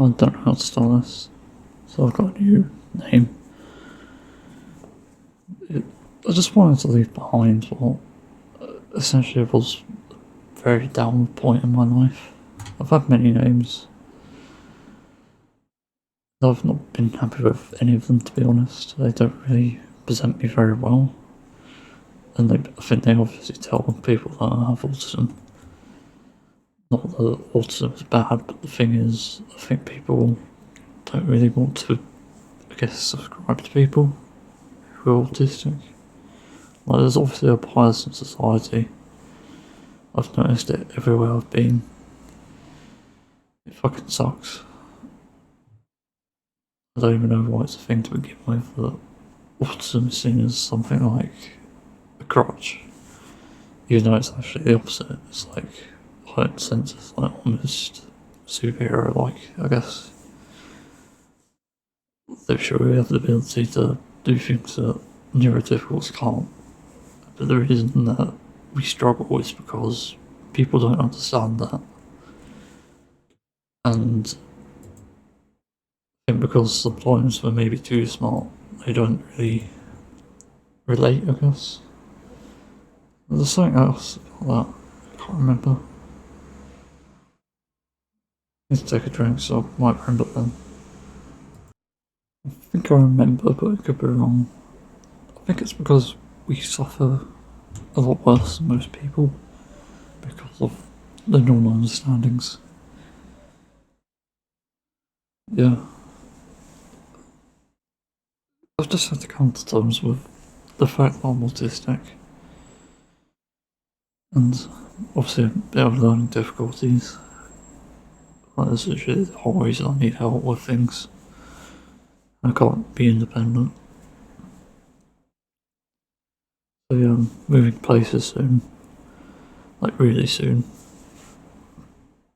I don't know how to start this, so I've got a new name. I just wanted to leave behind what essentially was a very downward point in my life. I've had many names. I've not been happy with any of them, to be honest. They don't really present me very well. And I think they obviously tell people that I have autism. Not that autism is bad, but the thing is, I think people don't really want to, subscribe to people who are autistic. Like, there's obviously a bias in society. I've noticed it everywhere I've been. It fucking sucks. I don't even know why it's a thing to begin with, that autism is seen as something like a crutch. Even though it's actually the opposite. It's like, heightened senses, like almost superhero-like, I guess. They sure we have the ability to do things that neurotypicals can't. But the reason that we struggle is because people don't understand that. And I think because sometimes we're maybe too smart, they don't really relate, I guess. There's something else about that, I can't remember. I need to take a drink, so I might remember then. I think I remember, but I could be wrong. I think it's because we suffer a lot worse than most people because of the normal understandings. Yeah. I've just had to come to terms with the fact that I'm autistic. And obviously a bit of learning difficulties. Like, that's literally the whole reason I need help with things. I can't be independent. So yeah, I'm moving places soon. Like, really soon.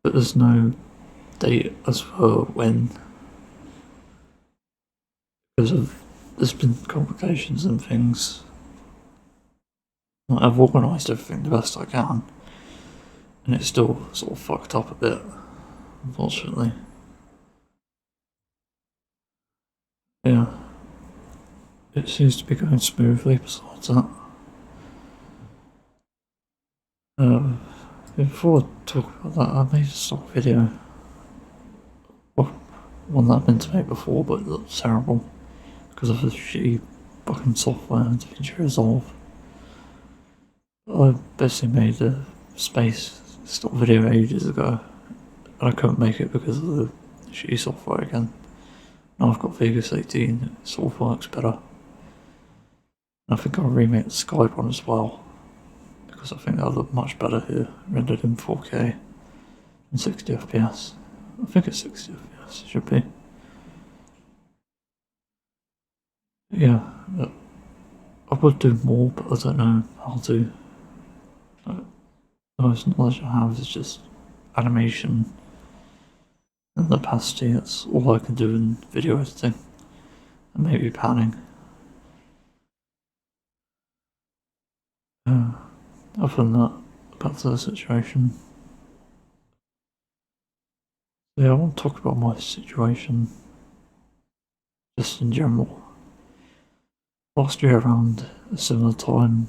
But there's no date as for when. Because there's been complications and things. Like, I've organised everything the best I can. And it's still sort of fucked up a bit, unfortunately. Yeah. It seems to be going smoothly besides that. Before I talk about that, I made a stock video. Well, one that I meant to make before, but it looks terrible because of the shitty fucking software and DaVinci Resolve. I basically made a space stock video ages ago, and I couldn't make it because of the shitty software again. Now I've got Vegas 18, it sort of works better. And I think I'll remake the Skype one as well, because I think that'll look much better here, rendered in 4K and 60 FPS. I think it's 60 FPS, it should be. Yeah, I would do more, but I don't know how to. The most knowledge I have is just animation and opacity. That's all I can do in video editing, and maybe panning. Other than that, back to the situation. Yeah, I want to talk about my situation, just in general. Last year around a similar time,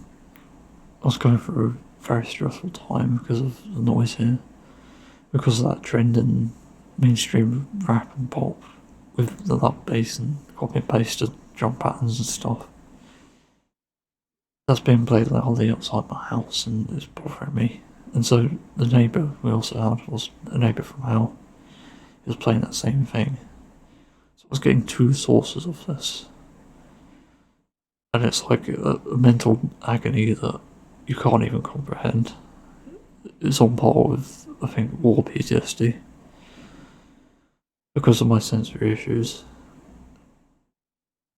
I was going through a very stressful time because of the noise here, because of that trend in mainstream rap and pop with the loud bass and copy and pasted drum patterns and stuff. That's being played loudly outside my house and it's bothering me. And so the neighbour we also had was a neighbour from hell. He was playing that same thing. So I was getting two sources of this. And it's like a mental agony that you can't even comprehend. It's on par with, I think, war PTSD. Because of my sensory issues.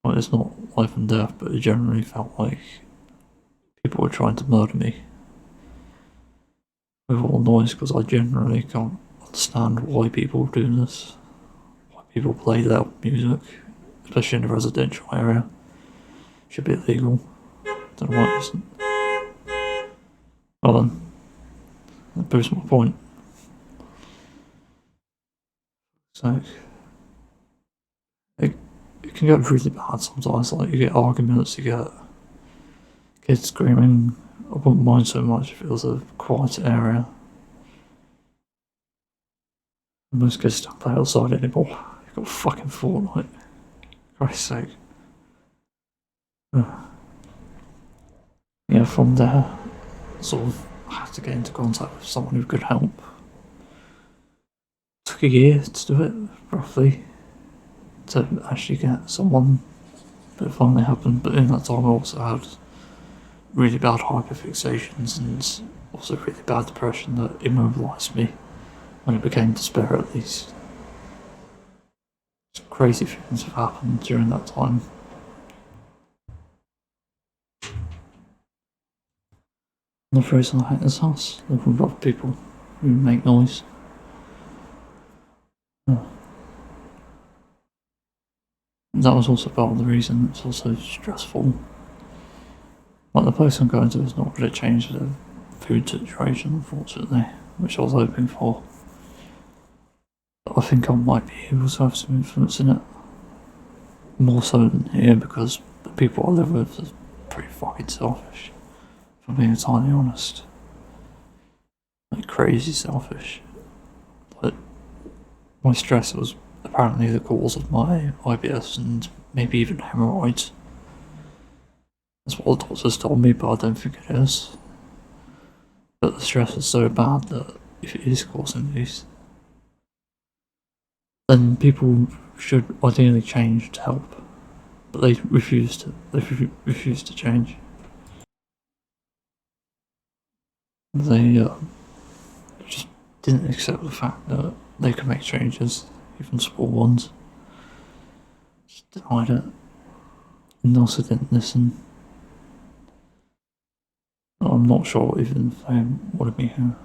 Well, it's not life and death, but it generally felt like people were trying to murder me with all the noise, because I generally can't understand why people do this. Why people play loud music, especially in a residential area. Should be illegal. Don't know why it isn't. Well then, that proves my point. So it can get really bad sometimes. Like you get arguments, you get kids screaming. I wouldn't mind so much if it was a quiet area. Most kids don't play outside anymore. You've got fucking Fortnite. For Christ's sake. Yeah, from there, sort of had to get into contact with someone who could help. Took a year to do it, roughly, to actually get someone. But it finally happened. But in that time, I also had really bad hyperfixations and also really bad depression that immobilised me when it became despair, at least. Crazy things have happened during that time. The reason I hate this house, living with other people who make noise. That was also part of the reason it's also stressful. Like the place I'm going to is not going to change the food situation, unfortunately, which I was hoping for. But I think I might be able to have some influence in it. More so than here, because the people I live with are pretty fucking selfish, if I'm being entirely honest. Like crazy selfish. Like my stress was apparently the cause of my IBS and maybe even hemorrhoids. That's what the doctors told me, but I don't think it is. But the stress is so bad that if it is causing these, then people should ideally change to help. But they refuse to. They refuse to change. They just didn't accept the fact that they could make changes, even small ones. Just denied it. And also didn't listen. I'm not sure even if they wanted me here.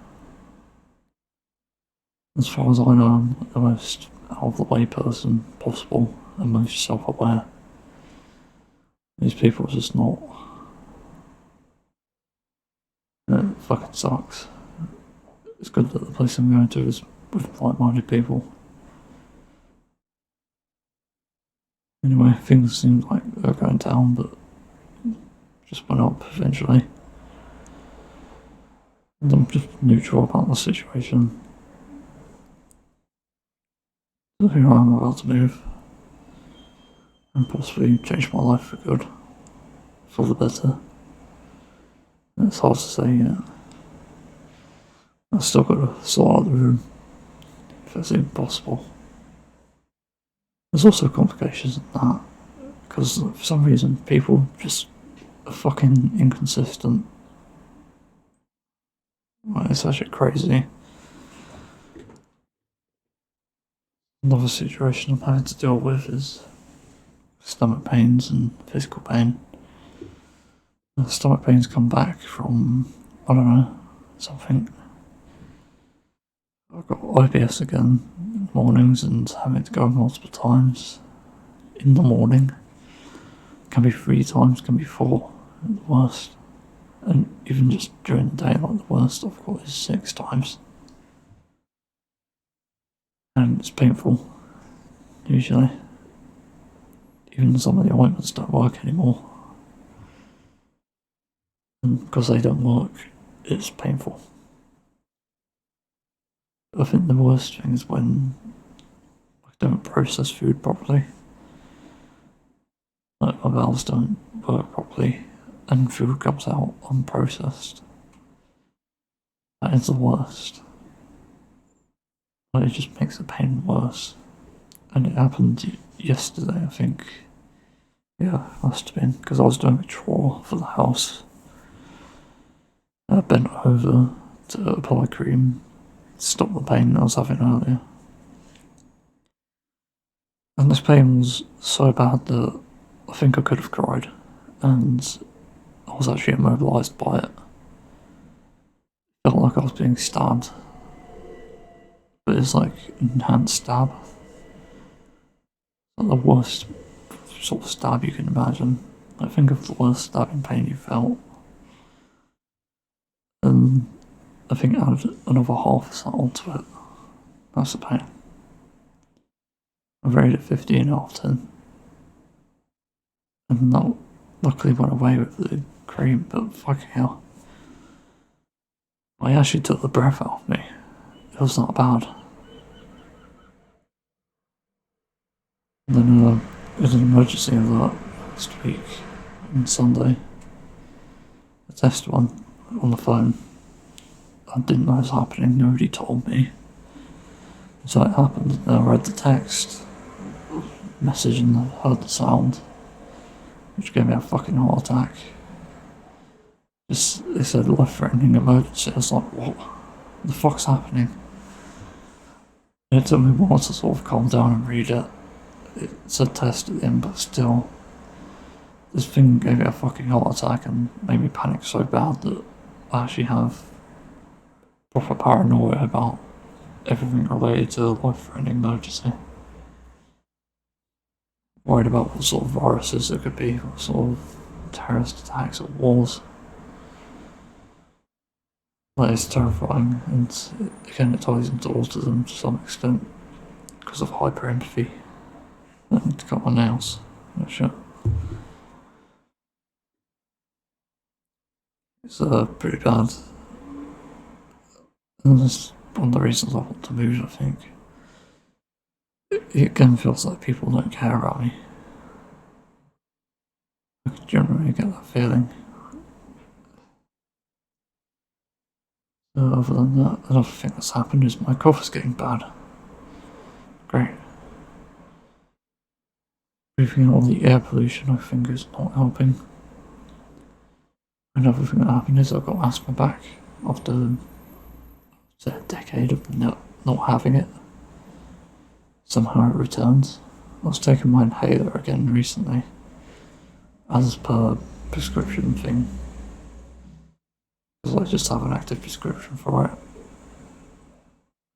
As far as I know, I'm the most out of the way person possible and most self aware. These people are just not. It fucking sucks. It's good that the place I'm going to is with like minded people. Anyway, things seemed like they were going down, but just went up eventually. And I'm just neutral about the situation. So here I am about to move and possibly change my life for good, for the better. And it's hard to say yet. I've still got to sort out the room, if that's even possible. There's also complications in that, because for some reason people just are fucking inconsistent. Like, it's actually crazy. Another situation I'm having to deal with is stomach pains and physical pain. The stomach pains come back from, I don't know, something. I've got IBS again in the mornings and having to go multiple times in the morning. Can be 3 times, can be 4 at the worst. And even just during the day, like the worst I've got is 6 times. And it's painful, usually. Even some of the ointments don't work anymore. And because they don't work, it's painful. I think the worst thing is when I don't process food properly. Like my bowels don't work properly and food comes out unprocessed. That is the worst. Like, it just makes the pain worse. And it happened yesterday, I think. Yeah, must have been, because I was doing a chore for the house. I bent over to apply cream to stop the pain I was having earlier. And this pain was so bad that I think I could have cried, and I was actually immobilised by it. Felt like I was being stabbed, but it's like enhanced stab. Like the worst sort of stab you can imagine. Like, think of the worst stabbing pain you felt, and I think add another half of that onto it. That's the pain. I rated it 15 out of 10. And that luckily went away with the cream, but fucking hell. I actually took the breath out of me. It was not bad. And then it was an emergency alert last week on Sunday. I tested one on the phone. I didn't know it was happening, nobody told me. So it happened, and I read the text message and I heard the sound, which gave me a fucking heart attack. They said life-threatening emergency. I was like, what the fuck's happening? And it took me a while to sort of calm down and read it. It said test at the end, but still, this thing gave me a fucking heart attack and made me panic so bad that I actually have proper paranoia about everything related to a life-threatening emergency. Worried about what sort of viruses there could be, what sort of terrorist attacks or wars. That is terrifying, and again it ties into autism to some extent because of hyper-empathy. I need to cut my nails. Oh shit. It's pretty bad. And that's one of the reasons I want to move, I think. It again feels like people don't care about me. I generally get that feeling. Other than that, another thing that's happened is my cough is getting bad. Great. Breathing in all the air pollution I think is not helping. Another thing that happened is I've got asthma back after a decade of not having it. Somehow it returns. I was taking my inhaler again recently, as per prescription thing. Because I just have an active prescription for it.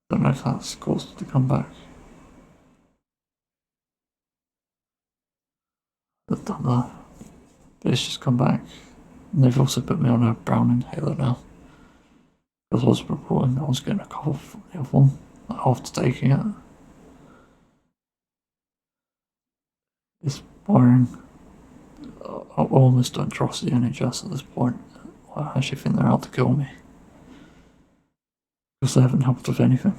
Don't know if that's caused it to come back. I don't know. But it's just come back. And they've also put me on a brown inhaler now. Because I was reporting I was getting a cough from the other one after taking it. It's boring. I almost don't trust the NHS at this point. I actually think they're out to kill me. Because they haven't helped with anything.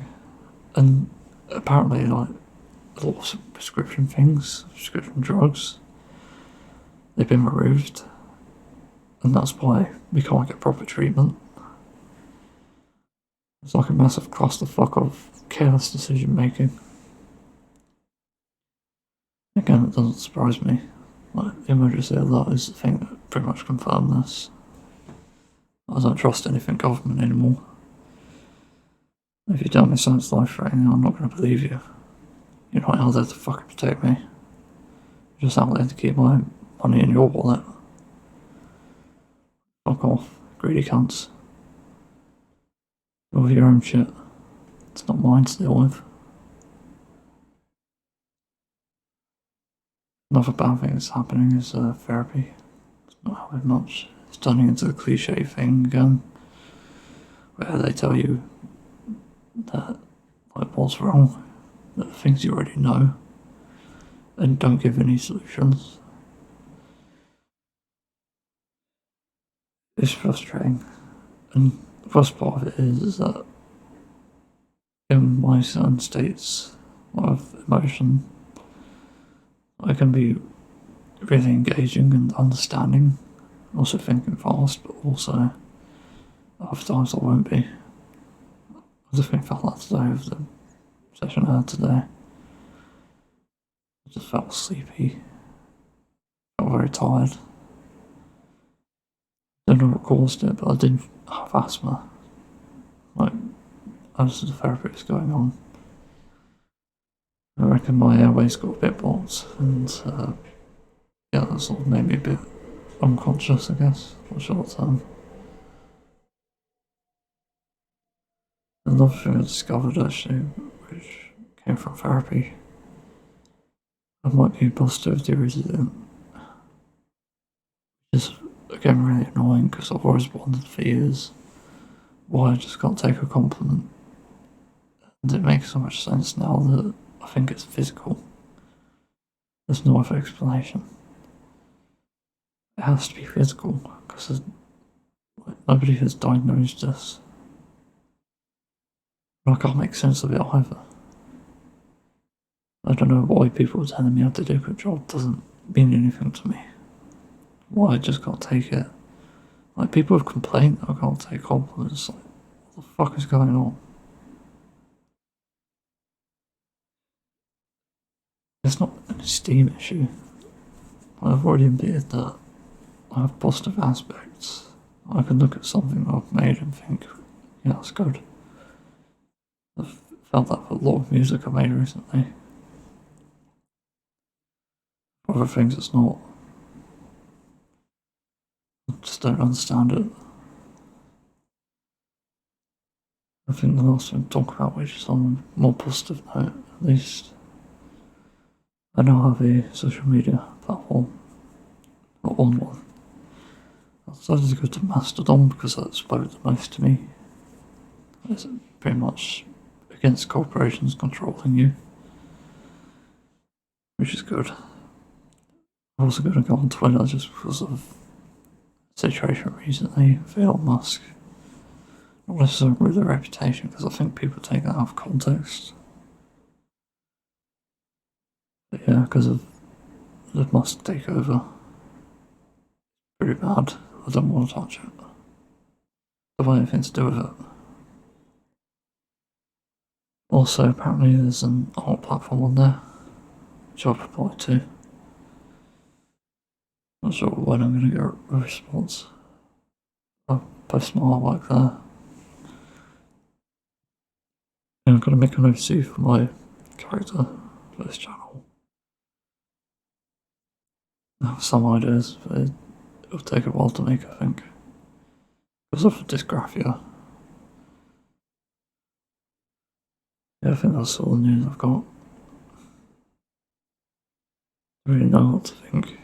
And apparently, like, a lot of prescription things, prescription drugs, they've been removed. And that's why we can't get proper treatment. It's like a massive clusterfuck of careless decision making. Again, it doesn't surprise me. Like, the emergency alert is the thing that pretty much confirmed this. I don't trust anything government anymore. If you tell me something's life-threatening, I'm not going to believe you. You're not out there to fucking protect me. You're just out there to keep my money in your wallet. Fuck off, greedy cunts. Go with your own shit. It's not mine to deal with. Another bad thing that's happening is therapy. It's not helping much. It's turning into a cliche thing again, where they tell you that, like, what's wrong, that things you already know, and don't give any solutions. It's frustrating, and the worst part of it is that in my certain states of emotion, I can be really engaging and understanding, also thinking fast, but also other times I won't be. I definitely felt that today with the session I had today. I just felt sleepy, felt very tired. Don't know what caused it, but I did have asthma. Like, as the therapy was going on, I reckon my airways got a bit blocked, and yeah, that sort of made me a bit unconscious, I guess, for a short term. Another thing I discovered actually, which came from therapy, I might be positivity resistant, which is again really annoying because I've always wondered for years why I just can't take a compliment. And it makes so much sense now that I think it's physical. There's no other explanation. It has to be physical, because nobody has diagnosed this. And I can't make sense of it either. I don't know why people are telling me how to do a good job doesn't mean anything to me. Why I just can't take it. Like, people have complained that I can't take compliments. Like, what the fuck is going on? It's not an esteem issue. I've already admitted that I have positive aspects. I can look at something I've made and think, yeah, it's good. I've felt that for a lot of music I made recently. For other things, it's not. I just don't understand it. I think the last thing to talk about, which is on a more positive note, at least. I now have a social media platform, not on one. I decided to go to Mastodon because that spoke the most to me. It's pretty much against corporations controlling you, which is good. I'm also going to go on Twitter just because of the situation recently with Elon Musk. Not necessarily with their reputation, because I think people take that out of context. But yeah, because of the Musk takeover, pretty bad. I don't want to touch it. I don't want anything to do with it. Also, apparently there's an art platform on there, which I've applied to. Not sure when I'm going to get a response. I'll post my artwork there. And I'm going to make an OC for my character for this channel. I have some ideas, but it'll take a while to make, I think. Because of dysgraphia. Yeah, I think that's all the news I've got. I don't really know what to think.